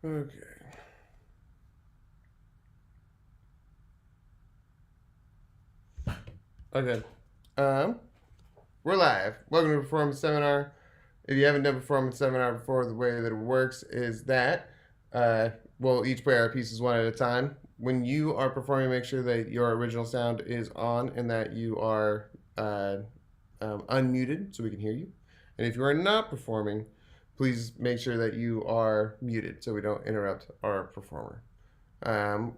Okay. Okay. We're live. Welcome to Performance Seminar. If you haven't done Performance Seminar before, the way that it works is that we'll each play our pieces one at a time. When you are performing, make sure that your original sound is on and that you are unmuted so we can hear you. And if you are not performing, please make sure that you are muted so we don't interrupt our performer.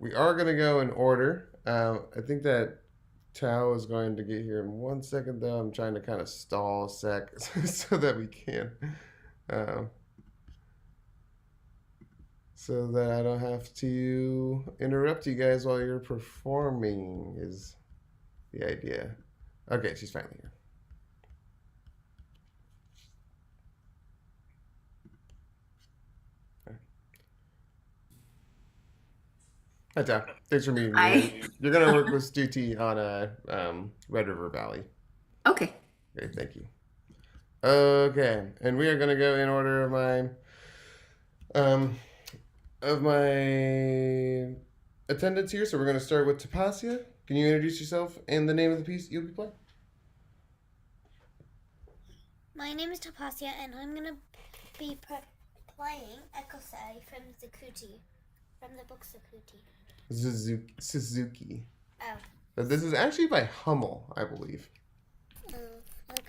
We are going to go in order. I think that Tao is going to get here in 1 second, though. I'm trying to kind of stall a sec so that we can. So that I don't have to interrupt you guys while you're performing is the idea. Okay, she's finally here. Hi, Tao. Thanks for meeting me. Hi. You're going to work with Stuti on Red River Valley. Okay. Great, thank you. Okay, and we are going to go in order of my attendance here. So we're going to start with Tapasia. Can you introduce yourself and the name of the piece you'll be playing? My name is Tapasia, and I'm going to be playing Ekosei from Zakuti, from the book Zakuti. Suzuki. Oh. But this is actually by Hummel, I believe. Oh, okay.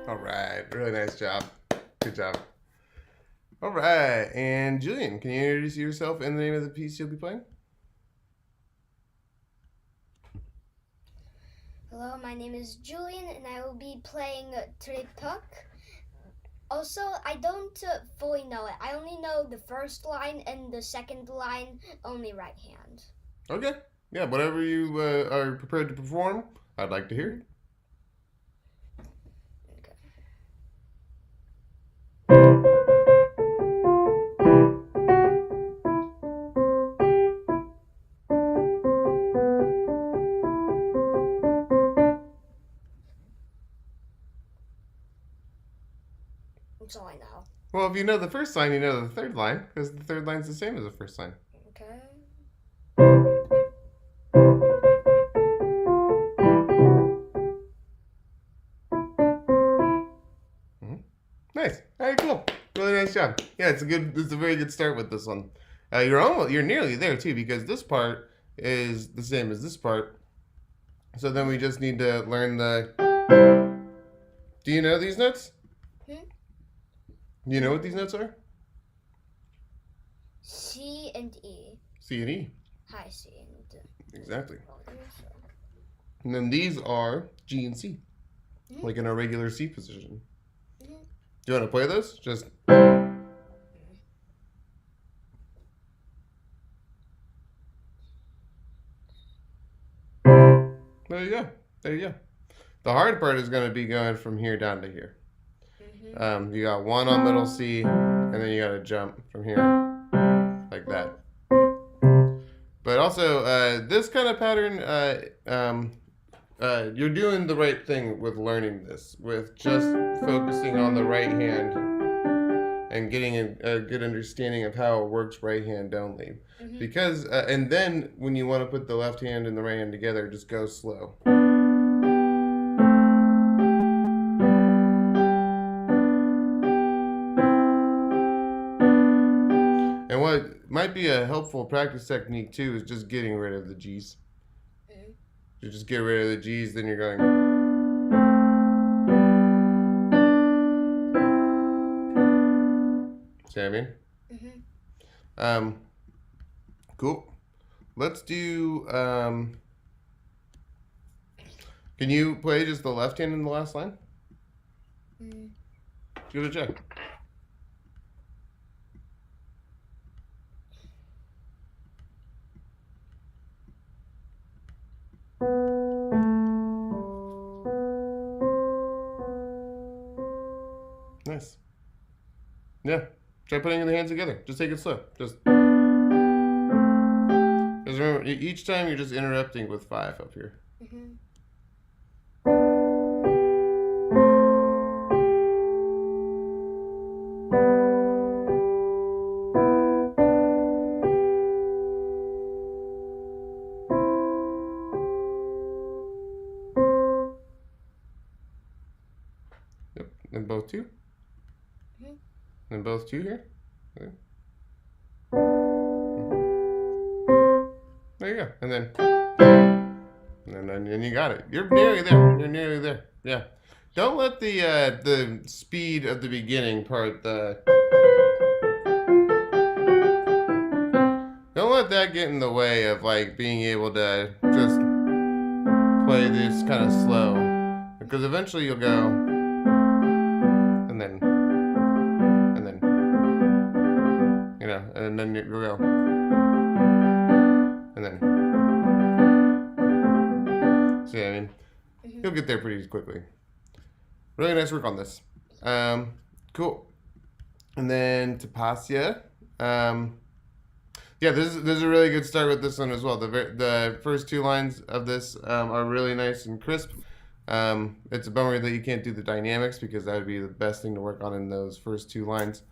All right, really nice job. Good job. All right, and Julian, can you introduce yourself and the name of the piece you'll be playing? Hello, my name is Julian, and I will be playing Trepuk. Also, I don't fully know it. I only know the first line and the second line, only right hand. Okay. Yeah, whatever you are prepared to perform, I'd like to hear it. That's all I know. Well, if you know the first line, you know the third line, because the third line's the same as the first line. Okay. Mm-hmm. Nice. All right, cool. Really nice job. Yeah, it's a very good start with this one. You're nearly there too, because this part is the same as this part. So then we just need to learn the. Do you know these notes? Hmm? Do you know what these notes are? C and E. C and E. High C and Exactly. And then these are G and C, Mm-hmm. like in a regular C position. Mm-hmm. Do you want to play those? Just. There you go. There you go. The hard part is going to be going from here down to here. You got one on middle C, and then you got to jump from here like that. But also, this kind of pattern, you're doing the right thing with learning this, with just focusing on the right hand and getting a good understanding of how it works right hand only. Mm-hmm. Because, and then when you want to put the left hand and the right hand together, just go slow. And what might be a helpful practice technique too is just getting rid of the G's. Mm-hmm. You just get rid of the G's, then you're going. See what I mean? Mm-hmm. Cool. Let's do. Can you play just the left hand in the last line? Mm-hmm. Give it a check. Nice. Yeah. Try putting the hands together. Just take it slow. Just remember, each time you're just interrupting with 5 up here. Mm-hmm. Yep. And both 2. Mm-hmm. And both 2 here. Okay. There you go. And then you got it. You're nearly there. You're nearly there. Yeah. Don't let the speed of the beginning part don't let that get in the way of like being able to just play this kind of slow, because eventually you'll go and then you know, and then you'll go and then. See what I mean? Mm-hmm. You'll get there pretty quickly. Really nice work on this. Cool. And then Tapasya. Yeah, this is a really good start with this one as well. The first 2 lines of this are really nice and crisp. It's a bummer that you can't do the dynamics, because that would be the best thing to work on in those first 2 lines.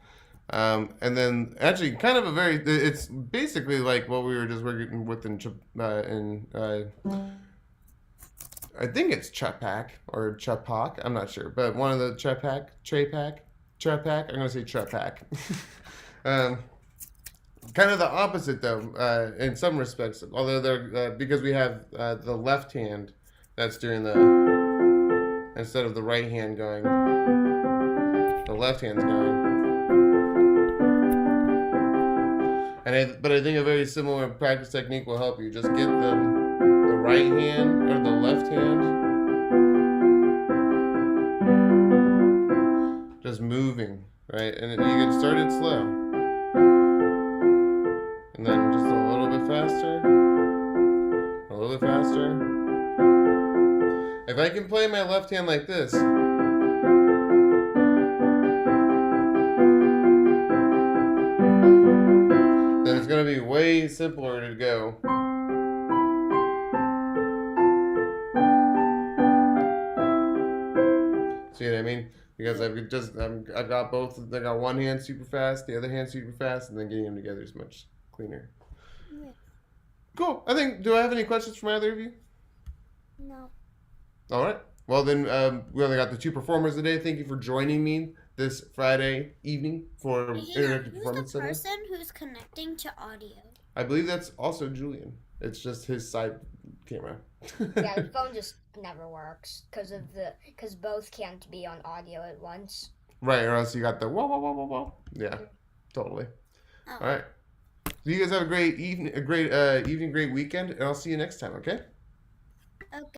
And then actually kind of it's basically like what we were just working with in I think it's Chepak or Chepak. I'm not sure, but one of the Chepak. I'm gonna say Chepak. Kind of the opposite though, in some respects. Although they're because we have the left hand that's doing the instead of the right hand going, the left hand's going. But I think a very similar practice technique will help you. Just get the right hand or the left hand just moving, right? And you can start it slow, and then just a little bit faster, a little bit faster. If I can play my left hand like this, then it's going to be way simpler to go. See what I mean? Because I've got both. I got one hand super fast, the other hand super fast, and then getting them together is much cleaner. Yeah. Cool. Do I have any questions from either of you? No. All right. Well, then we only got the 2 performers today. Thank you for joining me this Friday evening for Introductory Performance Who's the Sunday. person who's connecting to audio? I believe that's also Julian. It's just his side camera. Yeah, the phone just never works because both can't be on audio at once. Right, or else you got the whoa, whoa, whoa, whoa, whoa. Yeah, totally. Oh. All right. You guys have a great evening, great weekend, and I'll see you next time, okay? Okay.